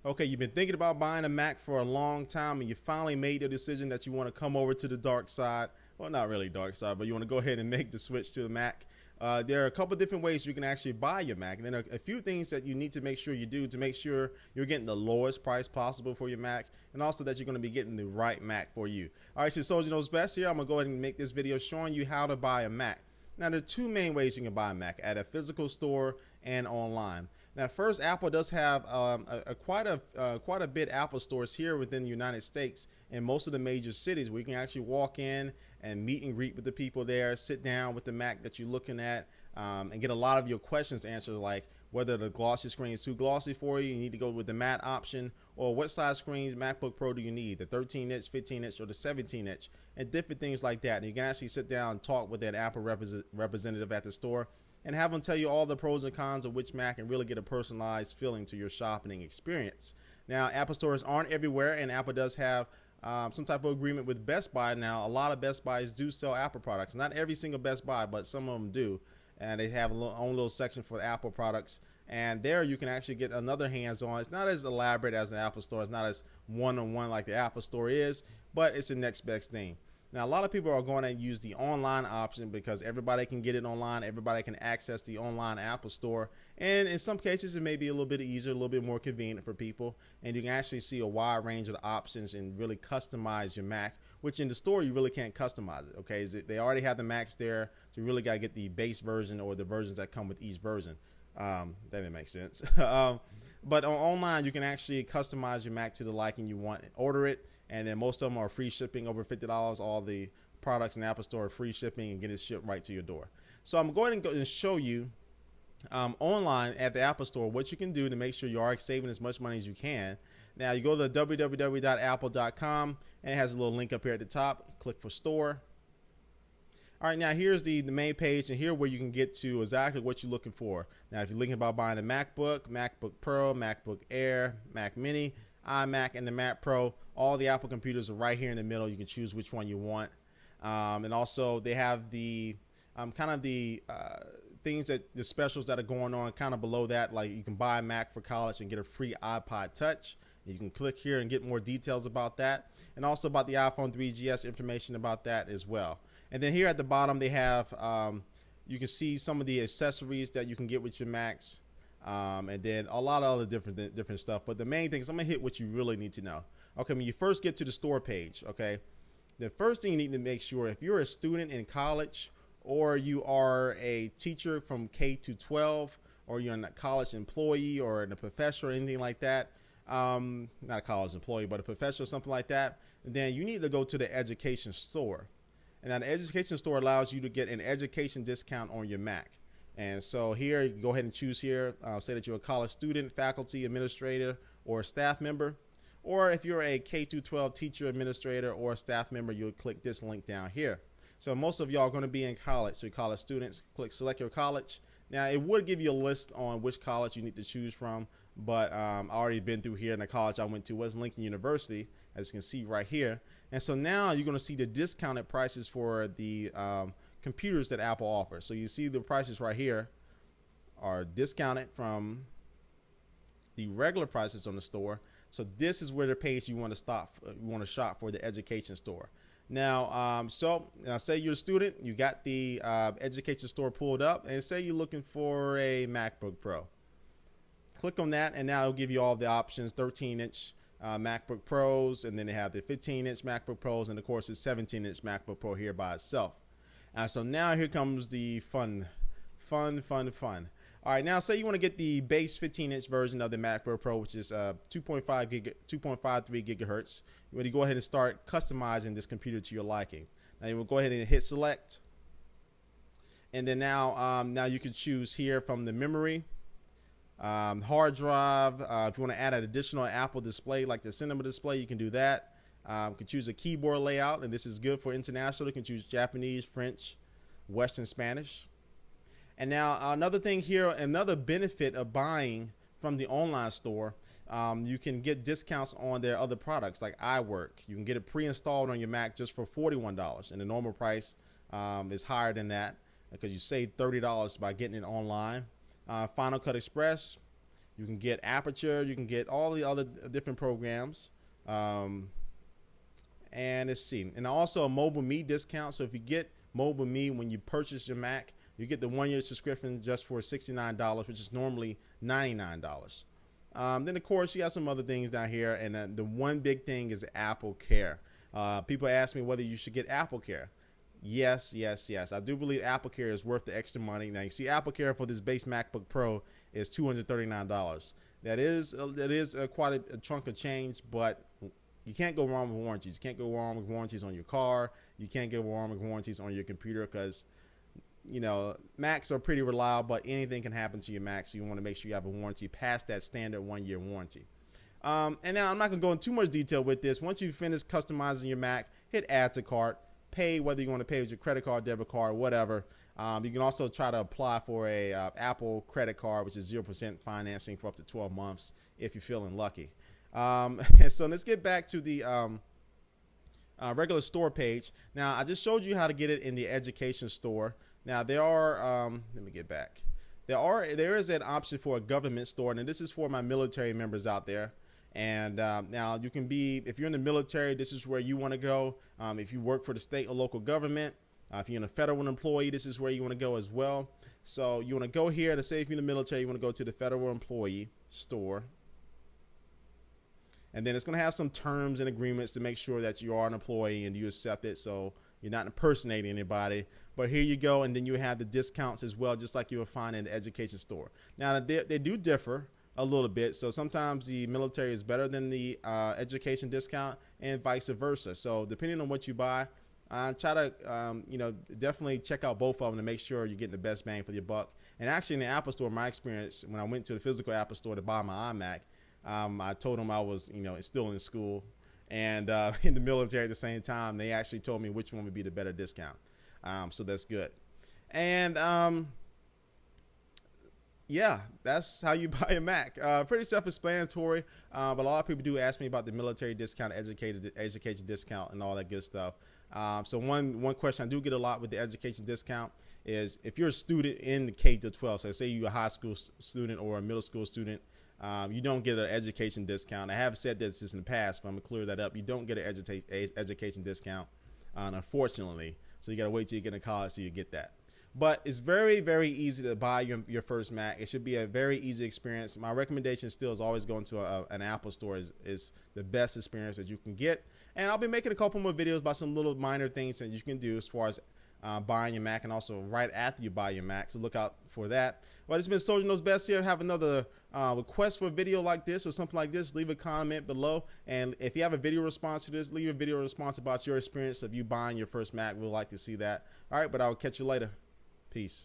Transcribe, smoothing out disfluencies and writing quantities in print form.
Okay, you've been thinking about buying a Mac for a long time and you finally made the decision that you want to come over to the dark side. Well, not really dark side, but you want to go ahead and make the switch to the Mac. There are a couple different ways you can actually buy your Mac. And then a few things that you need to make sure you do to make sure you're getting the lowest price possible for your Mac, and also that you're going to be getting the right Mac for you. All right, so Soldier Knows Best here. I'm going to go ahead and make this video showing you how to buy a Mac. Now, there are two main ways you can buy a Mac: at a physical store and online. Now, first, Apple does have quite a bit Apple stores here within the United States in most of the major cities where you can actually walk in and meet and greet with the people there, sit down with the Mac that you're looking at, and get a lot of your questions answered, like whether the glossy screen is too glossy for you, you need to go with the matte option, or what size screens MacBook Pro do you need, the 13-inch, 15-inch, or the 17-inch, and different things like that. And you can actually sit down and talk with that Apple representative at the store and have them tell you all the pros and cons of which Mac and really get a personalized feeling to your shopping experience. Now, Apple stores aren't everywhere, and Apple does have some type of agreement with Best Buy. Now, a lot of Best Buys do sell Apple products. Not every single Best Buy, but some of them do. And they have a own little section for Apple products. And there you can actually get another hands-on. It's not as elaborate as an Apple store. It's not as one-on-one like the Apple store is, but it's the next best thing. Now, a lot of people are going to use the online option because everybody can get it online. Everybody can access the online Apple store. And in some cases, it may be a little bit easier, a little bit more convenient for people. And you can actually see a wide range of options and really customize your Mac, which in the store, you really can't customize it. Okay, they already have the Macs there. So you really got to get the base version or the versions that come with each version. That didn't make sense. But online, you can actually customize your Mac to the liking you want, order it, and then most of them are free shipping, over $50. All the products in the Apple Store are free shipping and get it shipped right to your door. So I'm going to go and show you online at the Apple Store what you can do to make sure you are saving as much money as you can. Now, you go to www.apple.com, and it has a little link up here at the top. Click for store. All right, now here's the main page, and here where you can get to exactly what you're looking for. Now, if you're looking about buying a MacBook, MacBook Pro, MacBook Air, Mac Mini, iMac, and the Mac Pro, all the Apple computers are right here in the middle. You can choose which one you want. And also they have the kind of the things that the specials that are going on kind of below that, like you can buy a Mac for college and get a free iPod Touch. You can click here and get more details about that, and also about the iPhone 3GS, information about that as well. And then here at the bottom, they have, you can see some of the accessories that you can get with your Macs, and then a lot of other different stuff. But the main thing is I'm gonna hit what you really need to know. Okay, when you first get to the store page, okay, the first thing you need to make sure, if you're a student in college, or you are a teacher from K to 12, or you're a college employee or a professor or anything like that, not a college employee, but a professor or something like that, then you need to go to the education store. And now the education store allows you to get an education discount on your Mac. And so here, you can go ahead and choose here, say that you're a college student, faculty, administrator, or a staff member. Or if you're a K-12 teacher, administrator, or a staff member, you'll click this link down here. So most of y'all are going to be in college. So college students, click select your college. Now, it would give you a list on which college you need to choose from, but I already been through here, and the college I went to was Lincoln University, as you can see right here. And so now you're going to see the discounted prices for the computers that Apple offers. So you see the prices right here are discounted from the regular prices on the store. So this is where the page you want to stop. You want to shop for the education store. Now, now say you're a student, you got the education store pulled up, and say you're looking for a MacBook Pro. Click on that, and now it'll give you all the options: 13-inch MacBook Pros, and then they have the 15-inch MacBook Pros, and of course the 17-inch MacBook Pro here by itself. So now here comes the fun. All right, now say you want to get the base 15-inch version of the MacBook Pro, which is 2.53 gigahertz. You want to go ahead and start customizing this computer to your liking. Now you will go ahead and hit select, and then now you can choose here from the memory, hard drive. If you want to add an additional Apple display like the Cinema display, you can do that. You can choose a keyboard layout, and this is good for international. You can choose Japanese, French, Western, Spanish. And now another thing here, another benefit of buying from the online store, you can get discounts on their other products like iWork. You can get it pre-installed on your Mac just for $41, and the normal price is higher than that because you save $30 by getting it online. Final Cut Express, You can get Aperture. You can get all the other different programs. And let's see. And also a Mobile Me discount. So if you get Mobile Me when you purchase your Mac, you get the 1-year subscription just for $69, which is normally $99. Then of course you got some other things down here, and the one big thing is Apple Care. People ask me whether you should get Apple Care. Yes. I do believe Apple Care is worth the extra money. Now you see Apple Care for this base MacBook Pro is $239. That is quite a chunk of change, but you can't go wrong with warranties. You can't go wrong with warranties on your car. You can't go wrong with warranties on your computer, because you know, Macs are pretty reliable, but anything can happen to your Mac, so you want to make sure you have a warranty past that standard 1-year warranty. And now I'm not going to go into too much detail with this. Once you finish customizing your Mac, hit add to cart, pay whether you want to pay with your credit card, debit card, whatever. You can also try to apply for a Apple credit card, which is 0% financing for up to 12 months if you're feeling lucky. And so let's get back to the regular store page. Now, I just showed you how to get it in the education store. Now there are, let me get back. There is an option for a government store, and this is for my military members out there. And now you can be, if you're in the military, this is where you want to go. If you work for the state or local government, if you're a federal employee, this is where you want to go as well. So you want to go here to say if you're in the military, you want to go to the federal employee store. And then it's going to have some terms and agreements to make sure that you are an employee and you accept it, so you're not impersonating anybody. But here you go, and then you have the discounts as well, just like you would find in the education store. Now, they do differ a little bit, so sometimes the military is better than the education discount, and vice versa. So depending on what you buy, try to definitely check out both of them to make sure you're getting the best bang for your buck. And actually in the Apple Store, my experience, when I went to the physical Apple Store to buy my iMac, I told them I was still in school and in the military at the same time. They actually told me which one would be the better discount. So that's good. And yeah, that's how you buy a Mac. Pretty self-explanatory, but a lot of people do ask me about the military discount, education discount, and all that good stuff. So one question I do get a lot with the education discount is if you're a student in the K-12, so say you're a high school student or a middle school student, you don't get an education discount. I have said this in the past, but I'm gonna clear that up. You don't get an education discount, unfortunately. So you gotta wait till you get in college till you get that. But it's very, very easy to buy your first Mac. It should be a very easy experience. My recommendation still is always going to an Apple store is the best experience that you can get. And I'll be making a couple more videos about some little minor things that you can do as far as buying your Mac, and also right after you buy your Mac. So look out for that. Well, it's been Soldier Knows Best here. Have another request for a video like this or something like this, leave a comment below. And if you have a video response to this, leave a video response about your experience of you buying your first Mac. We'd like to see that. All right, but I'll catch you later. Peace.